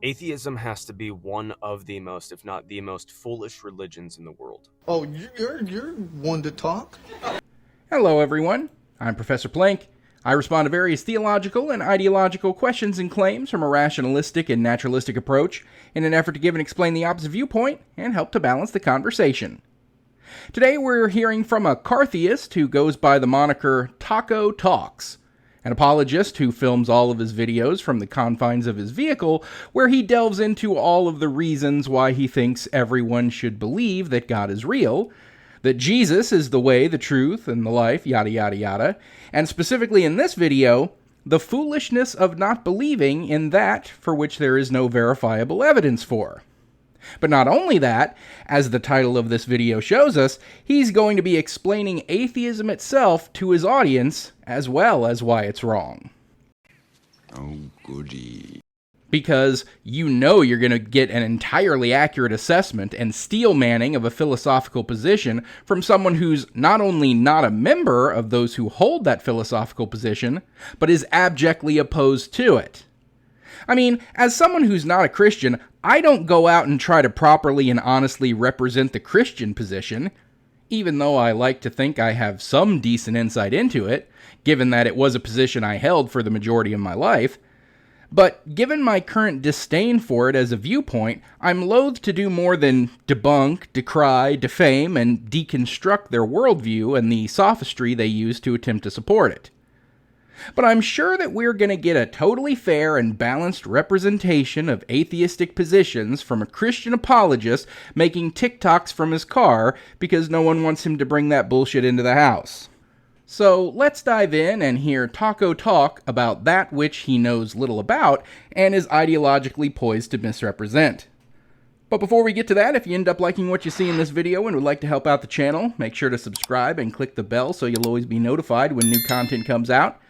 Atheism has to be one of the most, if not the most, foolish religions in the world. Oh, you're one to talk? Hello, everyone. I'm Professor Plank. I respond to various theological and ideological questions and claims from a rationalistic and naturalistic approach in an effort to give and explain the opposite viewpoint and help to balance the conversation. Today we're hearing from a cartheist who goes by the moniker Taco Talks, an apologist who films all of his videos from the confines of his vehicle, where he delves into all of the reasons why he thinks everyone should believe that God is real, that Jesus is the way, the truth, and the life, yada yada yada, and specifically in this video, the foolishness of not believing in that for which there is no verifiable evidence for. But not only that, as the title of this video shows us, he's going to be explaining atheism itself to his audience, as well as why it's wrong. Oh, goody. Because you know you're going to get an entirely accurate assessment and steel manning of a philosophical position from someone who's not only not a member of those who hold that philosophical position, but is abjectly opposed to it. I mean, as someone who's not a Christian, I don't go out and try to properly and honestly represent the Christian position, even though I like to think I have some decent insight into it, given that it was a position I held for the majority of my life. But given my current disdain for it as a viewpoint, I'm loath to do more than debunk, decry, defame, and deconstruct their worldview and the sophistry they use to attempt to support it. But I'm sure that we're going to get a totally fair and balanced representation of atheistic positions from a Christian apologist making TikToks from his car because no one wants him to bring that bullshit into the house. So let's dive in and hear Taco talk about that which he knows little about and is ideologically poised to misrepresent. But before we get to that, if you end up liking what you see in this video and would like to help out the channel, make sure to subscribe and click the bell so you'll always be notified when new content comes out.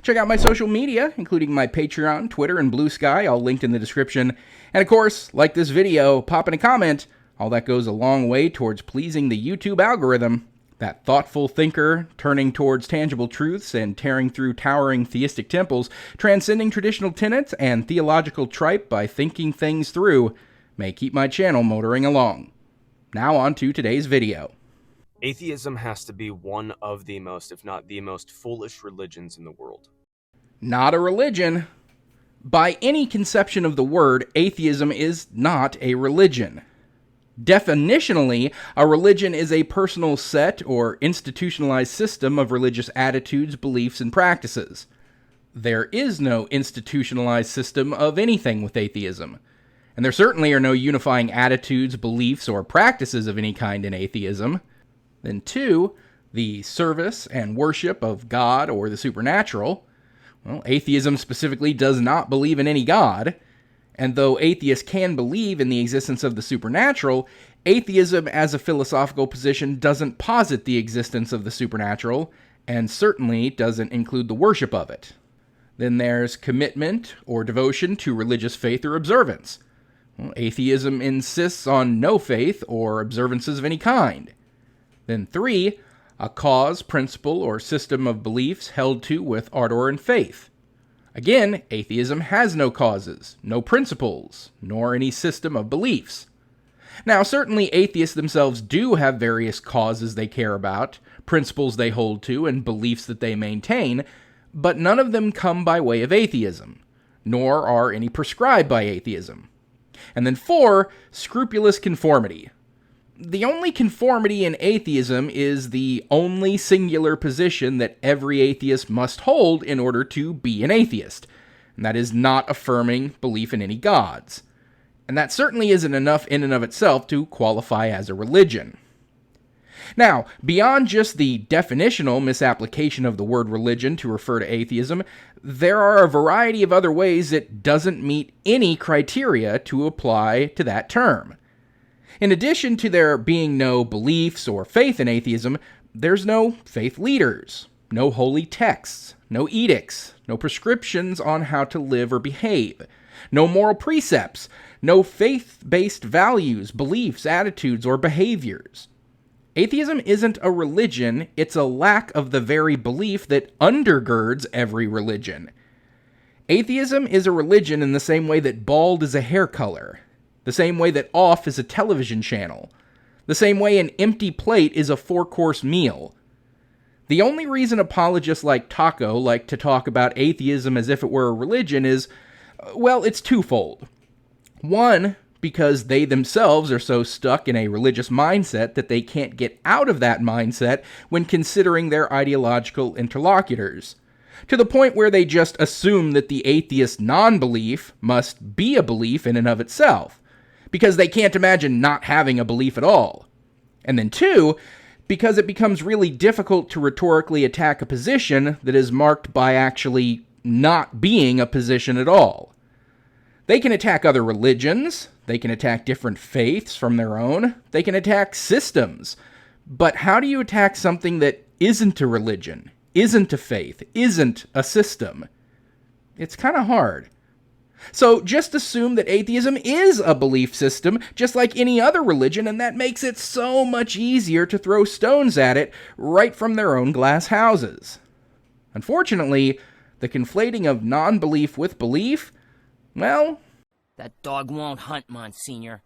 Check out my social media, including my Patreon, Twitter, and Blue Sky, all linked in the description. And of course, like this video, pop in a comment. All that goes a long way towards pleasing the YouTube algorithm. That thoughtful thinker, turning towards tangible truths and tearing through towering theistic temples, transcending traditional tenets and theological tripe by thinking things through, may keep my channel motoring along. Now on to today's video. Atheism has to be one of the most, if not the most, foolish religions in the world. Not a religion. By any conception of the word, atheism is not a religion. Definitionally, a religion is a personal set or institutionalized system of religious attitudes, beliefs, and practices. There is no institutionalized system of anything with atheism. And there certainly are no unifying attitudes, beliefs, or practices of any kind in atheism. Then 2, the service and worship of God or the supernatural. Well, atheism specifically does not believe in any God, and though atheists can believe in the existence of the supernatural, atheism as a philosophical position doesn't posit the existence of the supernatural, and certainly doesn't include the worship of it. Then there's commitment or devotion to religious faith or observance. Well, atheism insists on no faith or observances of any kind. Then 3, a cause, principle, or system of beliefs held to with ardor and faith. Again, atheism has no causes, no principles, nor any system of beliefs. Now, certainly atheists themselves do have various causes they care about, principles they hold to, and beliefs that they maintain, but none of them come by way of atheism, nor are any prescribed by atheism. And then 4, scrupulous conformity. The only conformity in atheism is the only singular position that every atheist must hold in order to be an atheist, and that is not affirming belief in any gods. And that certainly isn't enough in and of itself to qualify as a religion. Now, beyond just the definitional misapplication of the word religion to refer to atheism, there are a variety of other ways it doesn't meet any criteria to apply to that term. In addition to there being no beliefs or faith in atheism, there's no faith leaders, no holy texts, no edicts, no prescriptions on how to live or behave, no moral precepts, no faith-based values, beliefs, attitudes, or behaviors. Atheism isn't a religion, it's a lack of the very belief that undergirds every religion. Atheism is a religion in the same way that bald is a hair color, the same way that off is a television channel, the same way an empty plate is a 4-course meal. The only reason apologists like Taco like to talk about atheism as if it were a religion is, well, it's twofold. One, because they themselves are so stuck in a religious mindset that they can't get out of that mindset when considering their ideological interlocutors, to the point where they just assume that the atheist non-belief must be a belief in and of itself, because they can't imagine not having a belief at all. And then two, because it becomes really difficult to rhetorically attack a position that is marked by actually not being a position at all. They can attack other religions, they can attack different faiths from their own, they can attack systems. But how do you attack something that isn't a religion, isn't a faith, isn't a system? It's kind of hard. So just assume that atheism is a belief system, just like any other religion, and that makes it so much easier to throw stones at it right from their own glass houses. Unfortunately, the conflating of non-belief with belief, well, That dog won't hunt, Monsignor.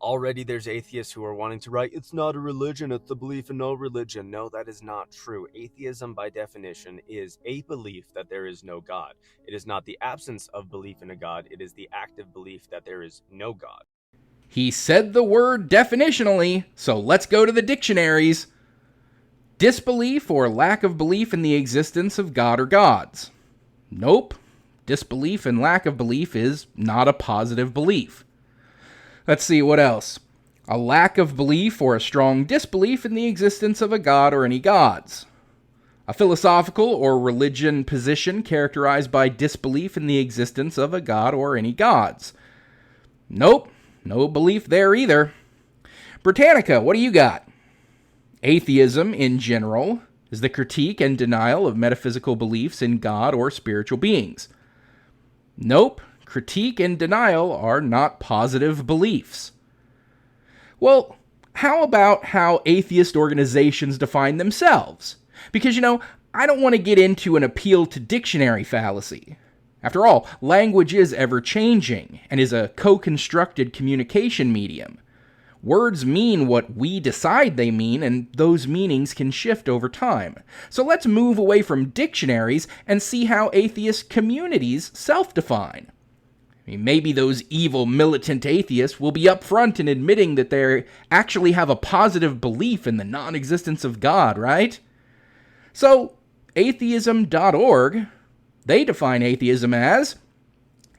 Already there's atheists who are wanting to write, it's not a religion, it's the belief in no religion. No, that is not true. Atheism, by definition, is a belief that there is no God. It is not the absence of belief in a God, it is the active belief that there is no God. he said the word definitionally, so let's go to the dictionaries. Disbelief or lack of belief in the existence of God or gods. Nope. Disbelief and lack of belief is not a positive belief. Let's see, what else? A lack of belief or a strong disbelief in the existence of a god or any gods. A philosophical or religion position characterized by disbelief in the existence of a god or any gods. Nope, no belief there either. Britannica, what do you got? Atheism, in general, is the critique and denial of metaphysical beliefs in God or spiritual beings. Nope, critique and denial are not positive beliefs. Well, how about how atheist organizations define themselves? Because, I don't want to get into an appeal to dictionary fallacy. After all, language is ever-changing and is a co-constructed communication medium. Words mean what we decide they mean, and those meanings can shift over time. So let's move away from dictionaries and see how atheist communities self-define. Maybe those evil militant atheists will be upfront in admitting that they actually have a positive belief in the non-existence of God, right? So, atheism.org, they define atheism as,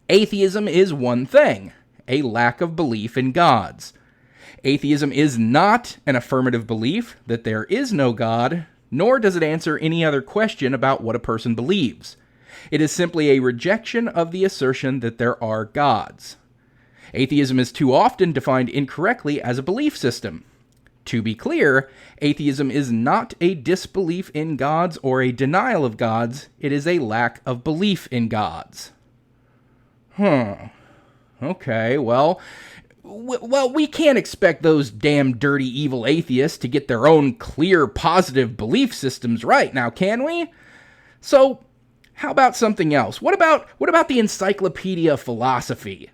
atheism is one thing, a lack of belief in gods. Atheism is not an affirmative belief that there is no God, nor does it answer any other question about what a person believes. It is simply a rejection of the assertion that there are gods. Atheism is too often defined incorrectly as a belief system. To be clear, atheism is not a disbelief in gods or a denial of gods, it is a lack of belief in gods. Okay, well, we can't expect those damn dirty evil atheists to get their own clear positive belief systems right now, can we? So, how about something else? What about the Encyclopedia of Philosophy?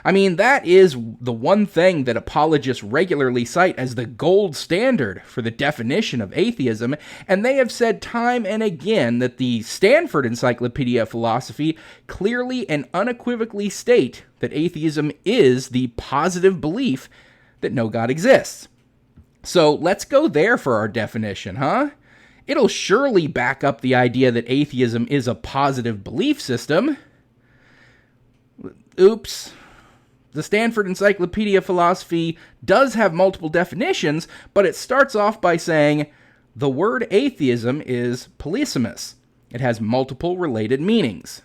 I mean, that is the one thing that apologists regularly cite as the gold standard for the definition of atheism, and they have said time and again that the Stanford Encyclopedia of Philosophy clearly and unequivocally state that atheism is the positive belief that no God exists. So let's go there for our definition, huh? It'll surely back up the idea that atheism is a positive belief system. Oops. The Stanford Encyclopedia of Philosophy does have multiple definitions, but it starts off by saying, the word atheism is polysemous. It has multiple related meanings.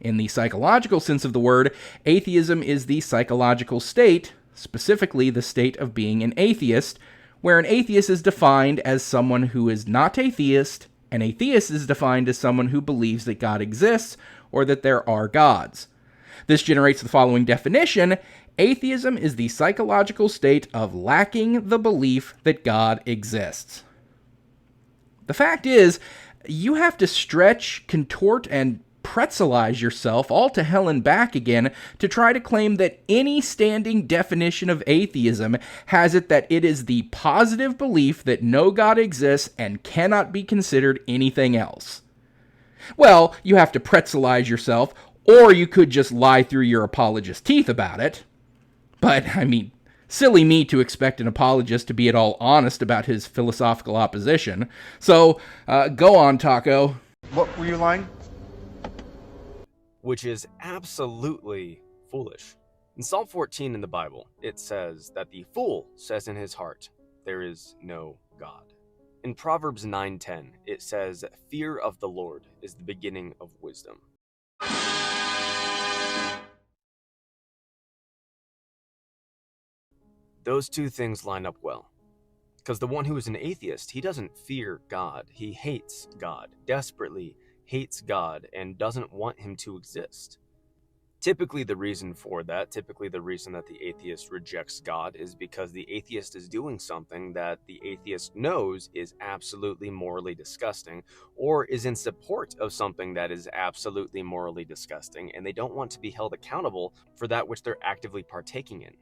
In the psychological sense of the word, atheism is the psychological state, specifically the state of being an atheist, where an atheist is defined as someone who is not atheist, and a theist is defined as someone who believes that God exists or that there are gods. This generates the following definition: atheism is the psychological state of lacking the belief that God exists. The fact is, you have to stretch, contort, and pretzelize yourself all to hell and back again to try to claim that any standing definition of atheism has it that it is the positive belief that no God exists and cannot be considered anything else. Well, you have to pretzelize yourself, or you could just lie through your apologist's teeth about it. But, I mean, silly me to expect an apologist to be at all honest about his philosophical opposition. So, go on, Taco. What were you lying? Which is absolutely foolish. In Psalm 14 in the Bible, it says that the fool says in his heart, there is no God. In Proverbs 9:10, it says, fear of the Lord is the beginning of wisdom. Those two things line up well. Because the one who is an atheist, he doesn't fear God. He hates God, desperately hates God, and doesn't want him to exist. Typically the reason that the atheist rejects God is because the atheist is doing something that the atheist knows is absolutely morally disgusting, or is in support of something that is absolutely morally disgusting, and they don't want to be held accountable for that which they're actively partaking in.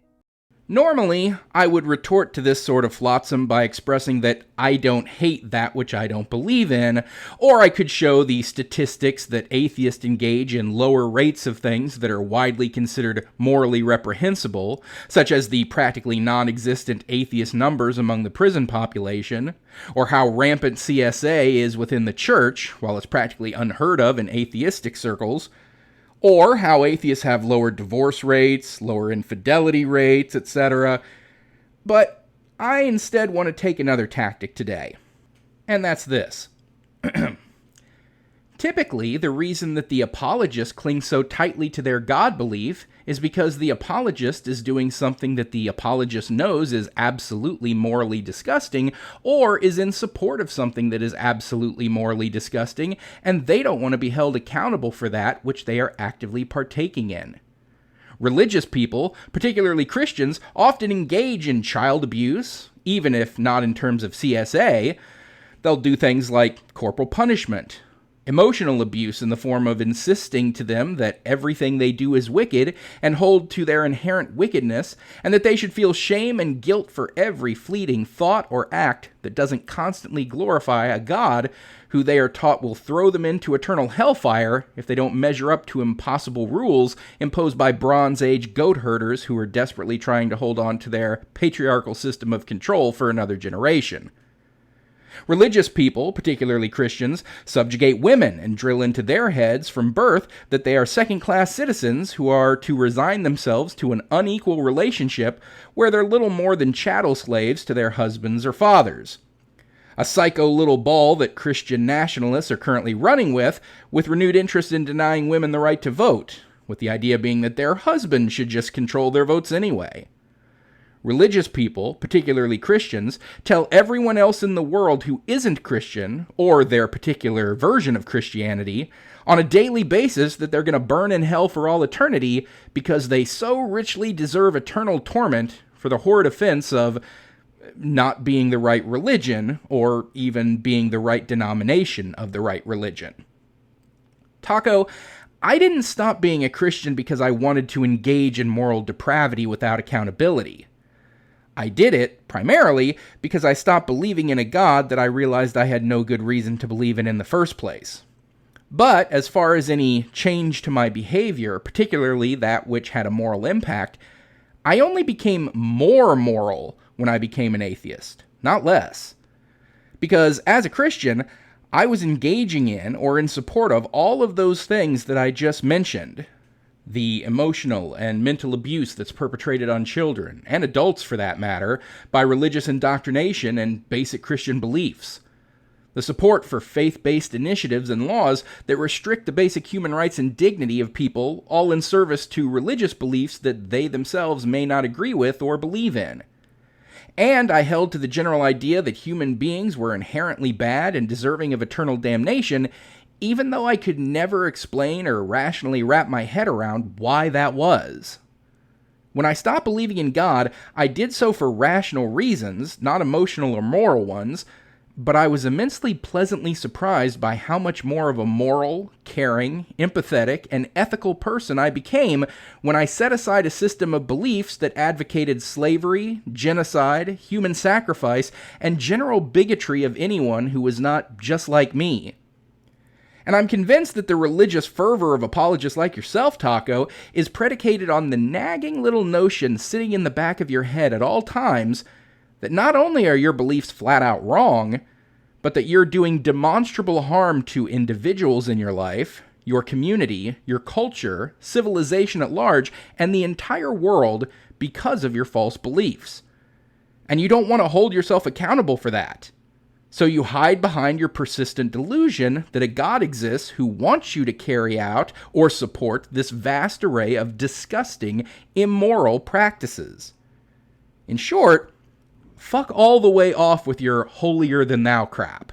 Normally, I would retort to this sort of flotsam by expressing that I don't hate that which I don't believe in, or I could show the statistics that atheists engage in lower rates of things that are widely considered morally reprehensible, such as the practically non-existent atheist numbers among the prison population, or how rampant CSA is within the church, while it's practically unheard of in atheistic circles, or how atheists have lower divorce rates, lower infidelity rates, etc. But I instead want to take another tactic today, and that's this. Typically, the reason that the apologist clings so tightly to their God belief is because the apologist is doing something that the apologist knows is absolutely morally disgusting, or is in support of something that is absolutely morally disgusting, and they don't want to be held accountable for that which they are actively partaking in. Religious people, particularly Christians, often engage in child abuse, even if not in terms of CSA. They'll do things like corporal punishment, emotional abuse in the form of insisting to them that everything they do is wicked and hold to their inherent wickedness, and that they should feel shame and guilt for every fleeting thought or act that doesn't constantly glorify a God who they are taught will throw them into eternal hellfire if they don't measure up to impossible rules imposed by Bronze Age goat herders who are desperately trying to hold on to their patriarchal system of control for another generation. Religious people, particularly Christians, subjugate women and drill into their heads from birth that they are second-class citizens who are to resign themselves to an unequal relationship where they're little more than chattel slaves to their husbands or fathers. A psycho little ball that Christian nationalists are currently running with renewed interest in denying women the right to vote, with the idea being that their husbands should just control their votes anyway. Religious people, particularly Christians, tell everyone else in the world who isn't Christian, or their particular version of Christianity, on a daily basis that they're going to burn in hell for all eternity because they so richly deserve eternal torment for the horrid offense of not being the right religion, or even being the right denomination of the right religion. Taco, I didn't stop being a Christian because I wanted to engage in moral depravity without accountability. I did it, primarily, because I stopped believing in a God that I realized I had no good reason to believe in the first place. But, as far as any change to my behavior, particularly that which had a moral impact, I only became more moral when I became an atheist, not less. Because, as a Christian, I was engaging in, or in support of, all of those things that I just mentioned. The emotional and mental abuse that's perpetrated on children, and adults for that matter, by religious indoctrination and basic Christian beliefs. The support for faith-based initiatives and laws that restrict the basic human rights and dignity of people, all in service to religious beliefs that they themselves may not agree with or believe in. And I held to the general idea that human beings were inherently bad and deserving of eternal damnation, even though I could never explain or rationally wrap my head around why that was. When I stopped believing in God, I did so for rational reasons, not emotional or moral ones, but I was immensely pleasantly surprised by how much more of a moral, caring, empathetic, and ethical person I became when I set aside a system of beliefs that advocated slavery, genocide, human sacrifice, and general bigotry of anyone who was not just like me. And I'm convinced that the religious fervor of apologists like yourself, Taco, is predicated on the nagging little notion sitting in the back of your head at all times that not only are your beliefs flat out wrong, but that you're doing demonstrable harm to individuals in your life, your community, your culture, civilization at large, and the entire world because of your false beliefs. And you don't want to hold yourself accountable for that. So you hide behind your persistent delusion that a God exists who wants you to carry out or support this vast array of disgusting, immoral practices. In short, fuck all the way off with your holier-than-thou crap.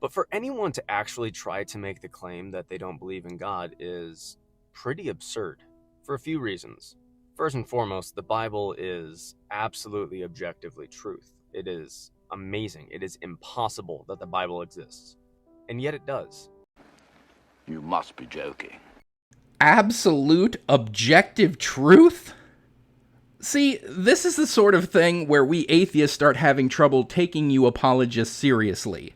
But for anyone to actually try to make the claim that they don't believe in God is pretty absurd, for a few reasons. First and foremost, the Bible is absolutely objectively truth. It is amazing. It is impossible that the Bible exists. And yet it does. You must be joking. Absolute objective truth? See, this is the sort of thing where we atheists start having trouble taking you apologists seriously.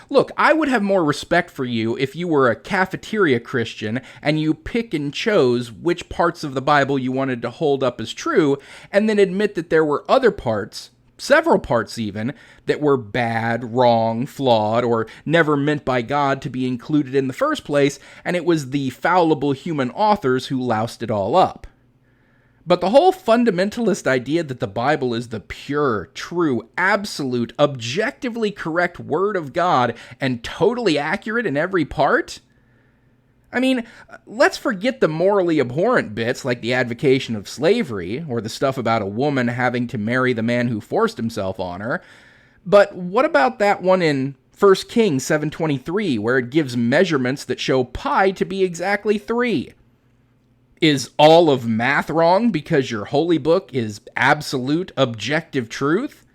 Look, I would have more respect for you if you were a cafeteria Christian and you pick and chose which parts of the Bible you wanted to hold up as true, and then admit that there were other parts, several parts even, that were bad, wrong, flawed, or never meant by God to be included in the first place, and it was the fallible human authors who loused it all up. But the whole fundamentalist idea that the Bible is the pure, true, absolute, objectively correct Word of God and totally accurate in every part? I mean, let's forget the morally abhorrent bits like the advocacy of slavery or the stuff about a woman having to marry the man who forced himself on her. But what about that one in 1 Kings 7:23 where it gives measurements that show pi to be exactly 3? Is all of math wrong because your holy book is absolute, objective truth?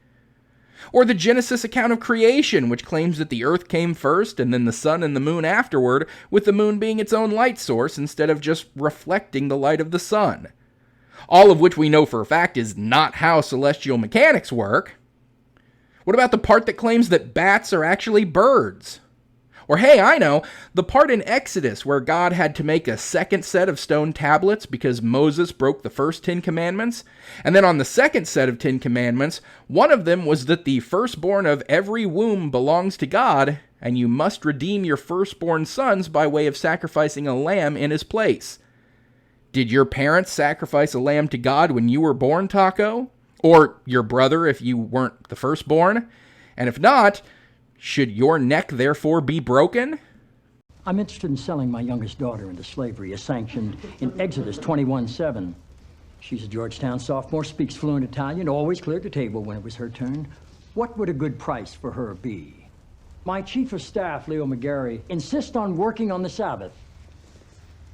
Or the Genesis account of creation, which claims that the earth came first and then the sun and the moon afterward, with the moon being its own light source instead of just reflecting the light of the sun. All of which we know for a fact is not how celestial mechanics work. What about the part that claims that bats are actually birds? Or hey, I know, the part in Exodus where God had to make a second set of stone tablets because Moses broke the first 10 commandments, and then on the second set of 10 commandments, one of them was that the firstborn of every womb belongs to God, and you must redeem your firstborn sons by way of sacrificing a lamb in his place. Did your parents sacrifice a lamb to God when you were born, Taco? Or your brother if you weren't the firstborn? And if not, should your neck therefore be broken? I'm interested in selling my youngest daughter into slavery as sanctioned in Exodus 21:7. She's a Georgetown sophomore, speaks fluent Italian, always cleared the table when it was her turn. What would a good price for her be? My chief of staff, Leo McGarry, insists on working on the Sabbath.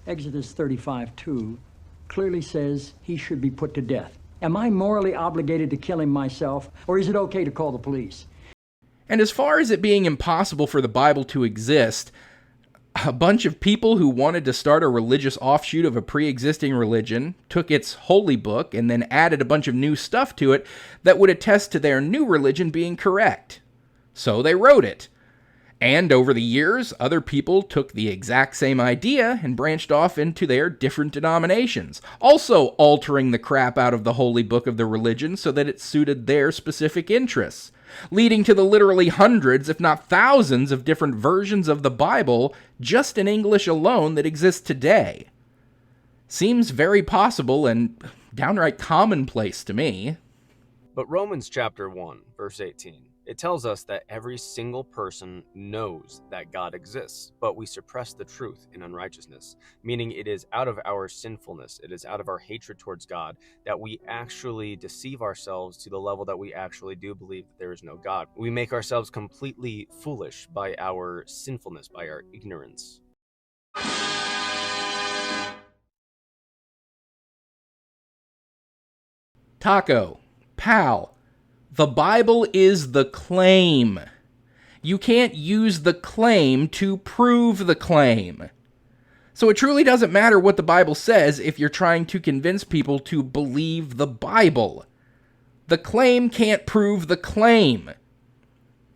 Exodus 35:2 clearly says he should be put to death. Am I morally obligated to kill him myself, or is it okay to call the police? And as far as it being impossible for the Bible to exist, a bunch of people who wanted to start a religious offshoot of a pre-existing religion took its holy book and then added a bunch of new stuff to it that would attest to their new religion being correct. So they wrote it. And over the years, other people took the exact same idea and branched off into their different denominations, also altering the crap out of the holy book of the religion so that it suited their specific interests, leading to the literally hundreds, if not thousands, of different versions of the Bible, just in English alone, that exist today. Seems very possible and downright commonplace to me. But Romans chapter 1, verse 18, it tells us that every single person knows that God exists, but we suppress the truth in unrighteousness, meaning it is out of our sinfulness, it is out of our hatred towards God, that we actually deceive ourselves to the level that we actually do believe that there is no God. We make ourselves completely foolish by our sinfulness, by our ignorance. Taco, pal, The Bible is the claim. You can't use the claim to prove the claim. So it truly doesn't matter what the Bible says if you're trying to convince people to believe the Bible. The claim can't prove the claim.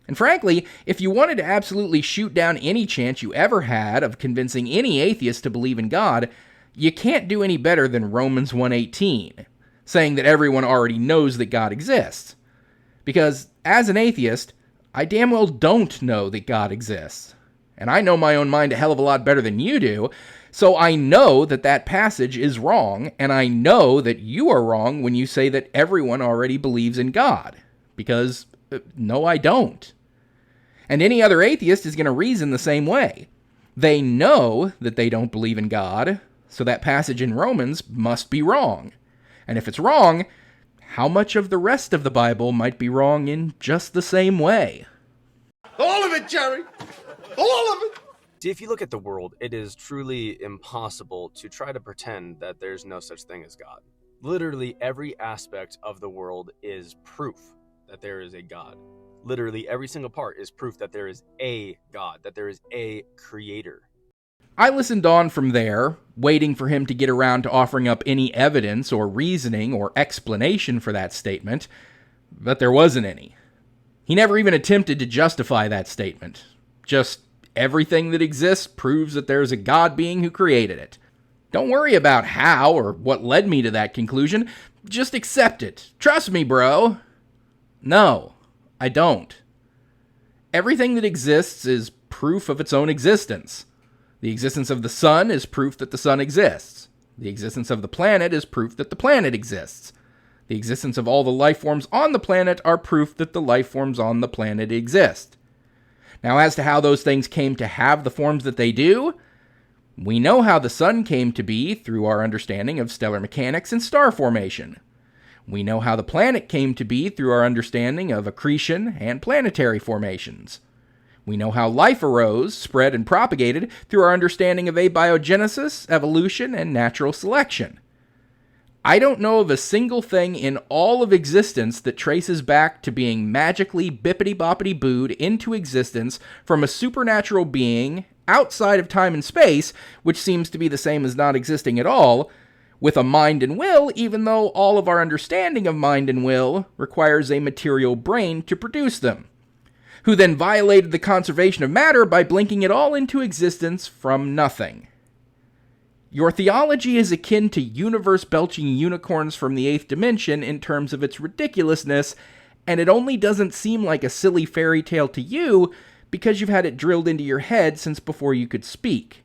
And frankly, if you wanted to absolutely shoot down any chance you ever had of convincing any atheist to believe in God, you can't do any better than Romans 1:18, saying that everyone already knows that God exists. Because as an atheist, I damn well don't know that God exists. And I know my own mind a hell of a lot better than you do, so I know that that passage is wrong, and I know that you are wrong when you say that everyone already believes in God. Because, no, I don't. And any other atheist is going to reason the same way. They know that they don't believe in God, so that passage in Romans must be wrong. And if it's wrong, how much of the rest of the Bible might be wrong in just the same way? All of it, Jerry! All of it! See, if you look at the world, it is truly impossible to try to pretend that there's no such thing as God. Literally every aspect of the world is proof that there is a God. Literally every single part is proof that there is a God, that there is a creator. I listened on from there, waiting for him to get around to offering up any evidence or reasoning or explanation for that statement, but there wasn't any. He never even attempted to justify that statement. Just everything that exists proves that there is a God being who created it. Don't worry about how or what led me to that conclusion. Just accept it. Trust me, bro. No, I don't. Everything that exists is proof of its own existence. The existence of the sun is proof that the sun exists. The existence of the planet is proof that the planet exists. The existence of all the life forms on the planet are proof that the life forms on the planet exist. Now, as to how those things came to have the forms that they do, we know how the sun came to be through our understanding of stellar mechanics and star formation. We know how the planet came to be through our understanding of accretion and planetary formations. We know how life arose, spread, and propagated through our understanding of abiogenesis, evolution, and natural selection. I don't know of a single thing in all of existence that traces back to being magically bippity-boppity-booed into existence from a supernatural being outside of time and space, which seems to be the same as not existing at all, with a mind and will, even though all of our understanding of mind and will requires a material brain to produce them, who then violated the conservation of matter by blinking it all into existence from nothing. Your theology is akin to universe-belching unicorns from the 8th dimension in terms of its ridiculousness, and it only doesn't seem like a silly fairy tale to you because you've had it drilled into your head since before you could speak.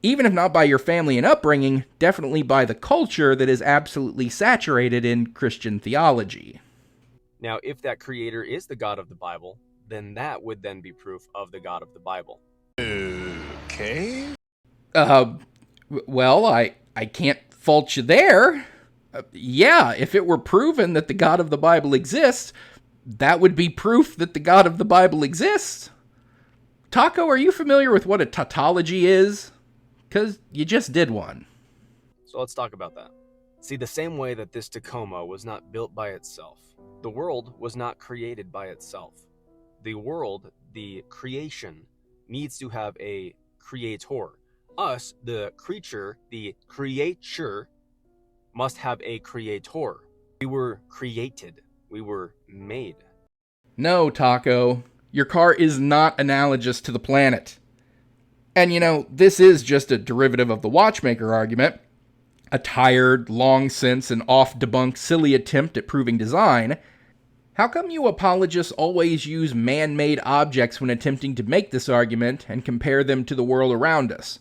Even if not by your family and upbringing, definitely by the culture that is absolutely saturated in Christian theology. Now, if that creator is the God of the Bible, then that would then be proof of the God of the Bible. Okay. Well, I can't fault you there. Yeah, if it were proven that the God of the Bible exists, that would be proof that the God of the Bible exists. Taco, are you familiar with what a tautology is? Because you just did one. So let's talk about that. See, the same way that this Tacoma was not built by itself, the world was not created by itself. The world, the creation, needs to have a creator. Us, the creature, the creature, must have a creator. We were created. We were made. No, Taco. Your car is not analogous to the planet. And you know, this is just a derivative of the watchmaker argument, a tired, long since, and oft-debunked silly attempt at proving design. How come you apologists always use man-made objects when attempting to make this argument and compare them to the world around us?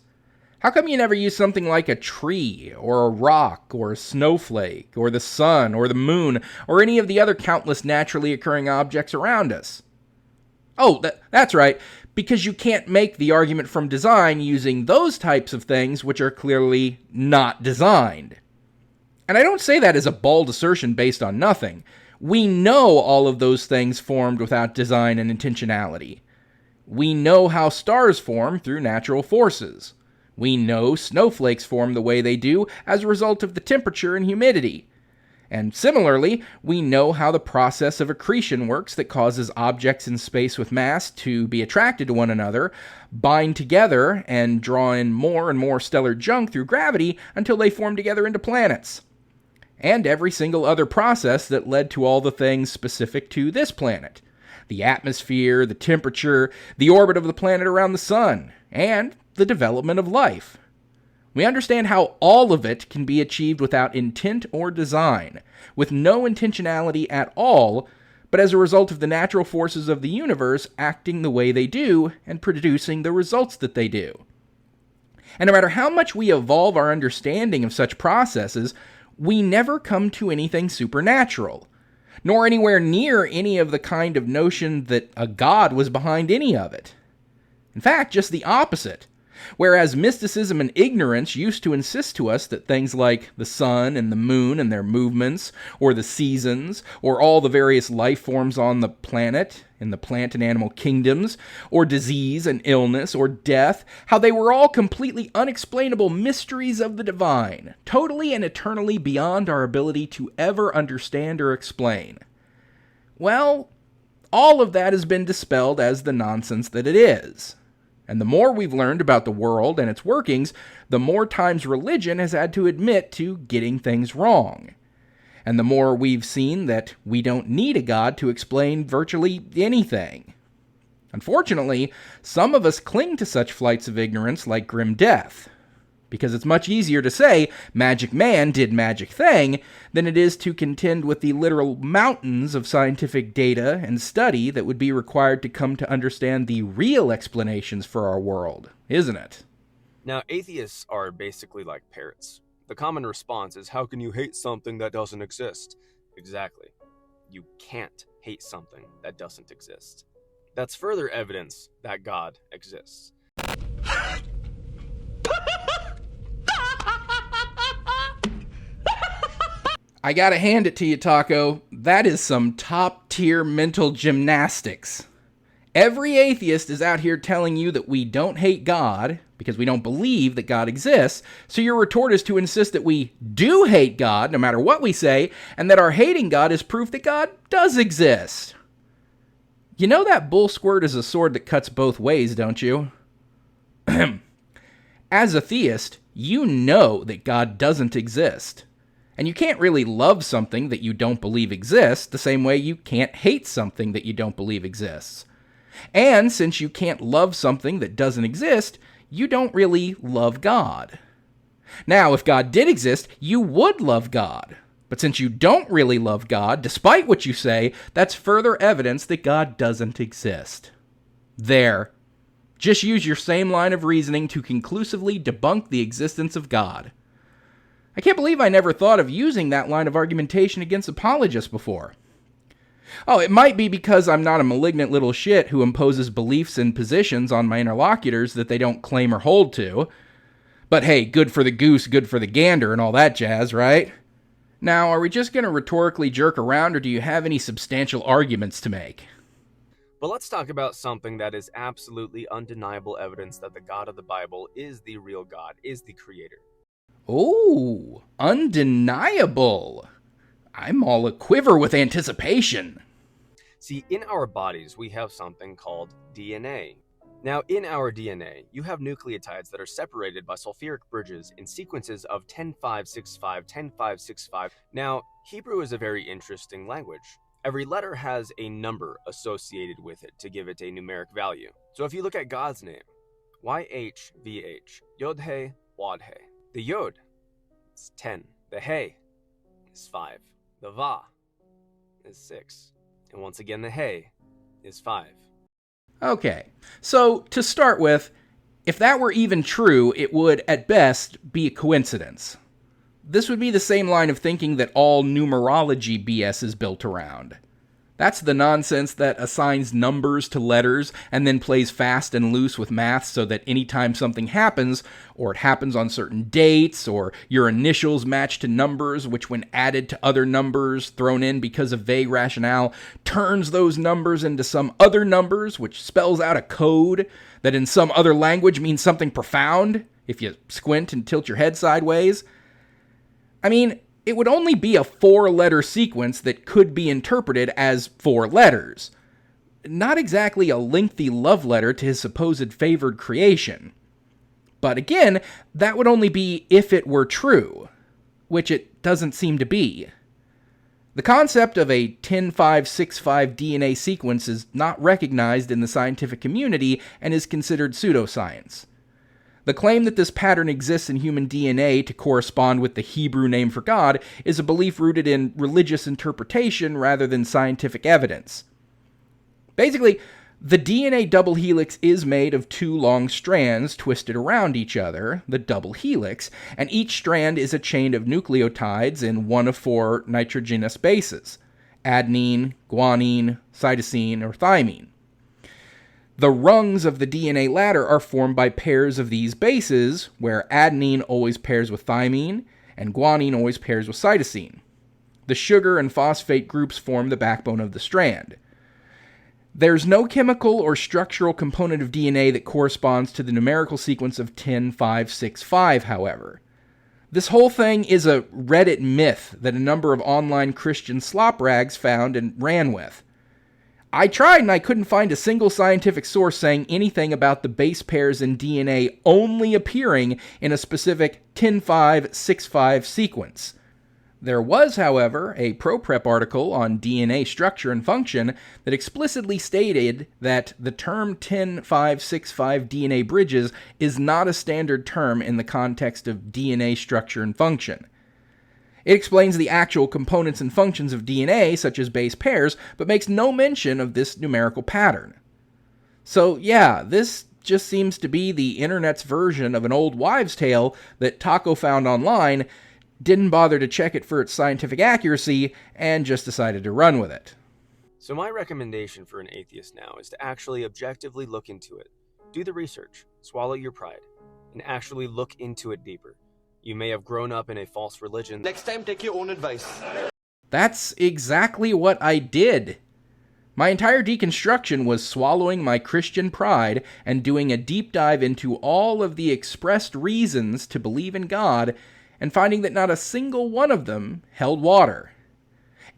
How come you never use something like a tree, or a rock, or a snowflake, or the sun, or the moon, or any of the other countless naturally occurring objects around us? Oh, that's right, because you can't make the argument from design using those types of things which are clearly not designed. And I don't say that as a bald assertion based on nothing. We know all of those things formed without design and intentionality. We know how stars form through natural forces. We know snowflakes form the way they do as a result of the temperature and humidity. And similarly, we know how the process of accretion works that causes objects in space with mass to be attracted to one another, bind together, and draw in more and more stellar junk through gravity until they form together into planets. And every single other process that led to all the things specific to this planet. The atmosphere, the temperature, the orbit of the planet around the sun, and the development of life. We understand how all of it can be achieved without intent or design, with no intentionality at all, but as a result of the natural forces of the universe acting the way they do and producing the results that they do. And no matter how much we evolve our understanding of such processes, we never come to anything supernatural, nor anywhere near any of the kind of notion that a god was behind any of it. In fact, just the opposite. Whereas mysticism and ignorance used to insist to us that things like the sun and the moon and their movements, or the seasons, or all the various life forms on the planet, in the plant and animal kingdoms, or disease and illness, or death, how they were all completely unexplainable mysteries of the divine, totally and eternally beyond our ability to ever understand or explain. Well, all of that has been dispelled as the nonsense that it is. And the more we've learned about the world and its workings, the more times religion has had to admit to getting things wrong. And the more we've seen that we don't need a god to explain virtually anything. Unfortunately, some of us cling to such flights of ignorance like grim death, because it's much easier to say magic man did magic thing than it is to contend with the literal mountains of scientific data and study that would be required to come to understand the real explanations for our world, isn't it? Now, atheists are basically like parrots. The common response is, how can you hate something that doesn't exist? Exactly. You can't hate something that doesn't exist. That's further evidence that God exists. I gotta hand it to you, Taco. That is some top-tier mental gymnastics. Every atheist is out here telling you that we don't hate God because we don't believe that God exists, so your retort is to insist that we do hate God no matter what we say, and that our hating God is proof that God does exist. You know that bull squirt is a sword that cuts both ways, don't you? As a theist, you know that God doesn't exist. And you can't really love something that you don't believe exists the same way you can't hate something that you don't believe exists. And since you can't love something that doesn't exist, you don't really love God. Now, if God did exist, you would love God. But since you don't really love God, despite what you say, that's further evidence that God doesn't exist. There. Just use your same line of reasoning to conclusively debunk the existence of God. I can't believe I never thought of using that line of argumentation against apologists before. Oh, it might be because I'm not a malignant little shit who imposes beliefs and positions on my interlocutors that they don't claim or hold to. But hey, good for the goose, good for the gander, and all that jazz, right? Now, are we just going to rhetorically jerk around, or do you have any substantial arguments to make? But let's talk about something that is absolutely undeniable evidence that the God of the Bible is the real God, is the creator. Oh, undeniable. I'm all aquiver with anticipation. See, in our bodies, we have something called DNA. Now, in our DNA, you have nucleotides that are separated by sulfuric bridges in sequences of 10-5-6-5, 10-5-6-5. Now, Hebrew is a very interesting language. Every letter has a number associated with it to give it a numeric value. So if you look at God's name, YHVH, Yod-He, Wad-He. The Yod is 10. The He is 5. The Va is 6. And once again, the He is 5. Okay, so to start with, if that were even true, it would, at best, be a coincidence. This would be the same line of thinking that all numerology BS is built around. That's the nonsense that assigns numbers to letters and then plays fast and loose with math so that anytime something happens, or it happens on certain dates, or your initials match to numbers, which when added to other numbers thrown in because of vague rationale, turns those numbers into some other numbers, which spells out a code that in some other language means something profound, if you squint and tilt your head sideways. I mean, it would only be a 4-letter sequence that could be interpreted as 4 letters. Not exactly a lengthy love letter to his supposed favored creation. But again, that would only be if it were true, which it doesn't seem to be. The concept of a 10-5-6-5 DNA sequence is not recognized in the scientific community and is considered pseudoscience. The claim that this pattern exists in human DNA to correspond with the Hebrew name for God is a belief rooted in religious interpretation rather than scientific evidence. Basically, the DNA double helix is made of 2 long strands twisted around each other, the double helix, and each strand is a chain of nucleotides in one of 4 nitrogenous bases: adenine, guanine, cytosine, or thymine. The rungs of the DNA ladder are formed by pairs of these bases, where adenine always pairs with thymine, and guanine always pairs with cytosine. The sugar and phosphate groups form the backbone of the strand. There's no chemical or structural component of DNA that corresponds to the numerical sequence of 10-5-6-5, however. This whole thing is a Reddit myth that a number of online Christian slop rags found and ran with. I tried and I couldn't find a single scientific source saying anything about the base pairs in DNA only appearing in a specific 10-5-6-5 sequence. There was, however, a ProPrep article on DNA structure and function that explicitly stated that the term 10-5-6-5 DNA bridges is not a standard term in the context of DNA structure and function. It explains the actual components and functions of DNA, such as base pairs, but makes no mention of this numerical pattern. So yeah, this just seems to be the internet's version of an old wives' tale that Taco found online, didn't bother to check it for its scientific accuracy, and just decided to run with it. So my recommendation for an atheist now is to actually objectively look into it. Do the research, swallow your pride, and actually look into it deeper. You may have grown up in a false religion. Next time, take your own advice. That's exactly what I did. My entire deconstruction was swallowing my Christian pride and doing a deep dive into all of the expressed reasons to believe in God, and finding that not a single one of them held water.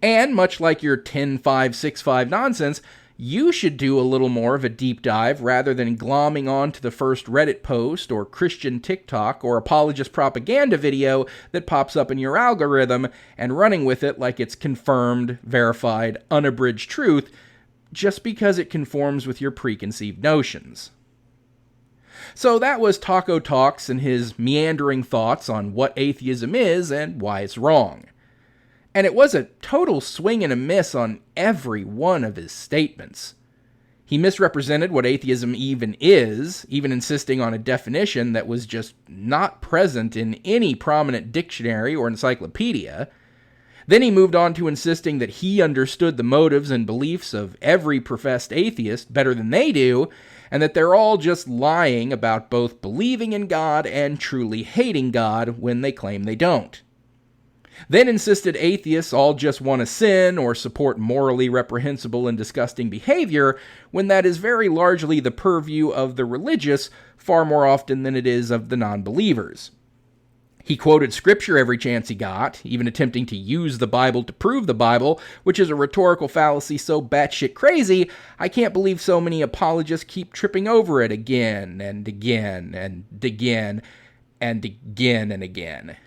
And much like your 10-5-6-5 nonsense, you should do a little more of a deep dive rather than glomming on to the first Reddit post or Christian TikTok or apologist propaganda video that pops up in your algorithm and running with it like it's confirmed, verified, unabridged truth just because it conforms with your preconceived notions. So that was Taco Talks and his meandering thoughts on what atheism is and why it's wrong. And it was a total swing and a miss on every one of his statements. He misrepresented what atheism even is, even insisting on a definition that was just not present in any prominent dictionary or encyclopedia. Then he moved on to insisting that he understood the motives and beliefs of every professed atheist better than they do, and that they're all just lying about both believing in God and truly hating God when they claim they don't. Then insisted atheists all just want to sin or support morally reprehensible and disgusting behavior, when that is very largely the purview of the religious far more often than it is of the non-believers. He quoted scripture every chance he got, even attempting to use the Bible to prove the Bible, which is a rhetorical fallacy so batshit crazy, I can't believe so many apologists keep tripping over it again and again and again and again and again.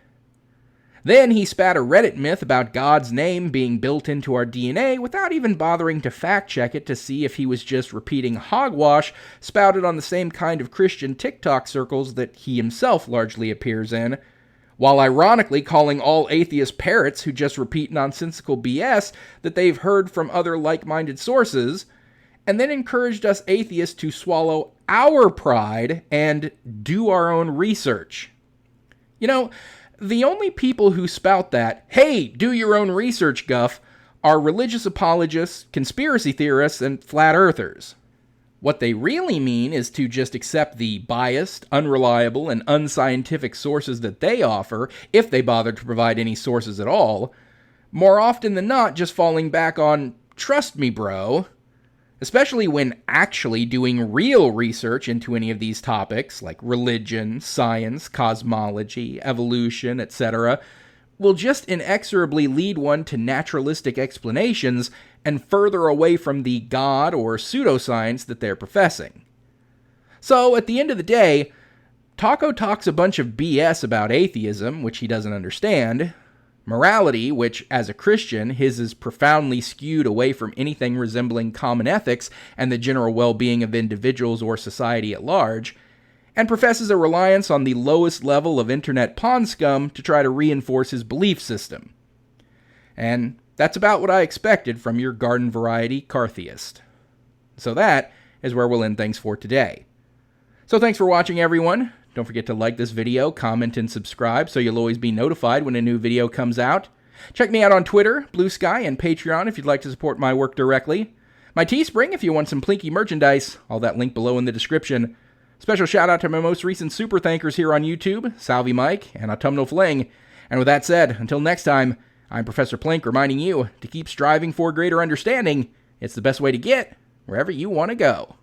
Then he spat a Reddit myth about God's name being built into our DNA without even bothering to fact-check it to see if he was just repeating hogwash spouted on the same kind of Christian TikTok circles that he himself largely appears in, while ironically calling all atheists parrots who just repeat nonsensical BS that they've heard from other like-minded sources, and then encouraged us atheists to swallow our pride and do our own research. You know, the only people who spout that, hey, do your own research guff, are religious apologists, conspiracy theorists, and flat earthers. What they really mean is to just accept the biased, unreliable, and unscientific sources that they offer, if they bother to provide any sources at all, more often than not just falling back on, trust me bro, especially when actually doing real research into any of these topics, like religion, science, cosmology, evolution, etc., will just inexorably lead one to naturalistic explanations and further away from the God or pseudoscience that they're professing. So, at the end of the day, Taco talks a bunch of BS about atheism, which he doesn't understand, morality, which, as a Christian, his is profoundly skewed away from anything resembling common ethics and the general well-being of individuals or society at large, and professes a reliance on the lowest level of internet pond scum to try to reinforce his belief system. And that's about what I expected from your garden variety Cartheist. So that is where we'll end things for today. So thanks for watching, everyone. Don't forget to like this video, comment, and subscribe so you'll always be notified when a new video comes out. Check me out on Twitter, Blue Sky, and Patreon if you'd like to support my work directly. My Teespring if you want some Plinky merchandise, all that link below in the description. Special shout out to my most recent super thankers here on YouTube, Salvi Mike and Autumnal Fling. And with that said, until next time, I'm Professor Plink reminding you to keep striving for greater understanding. It's the best way to get wherever you want to go.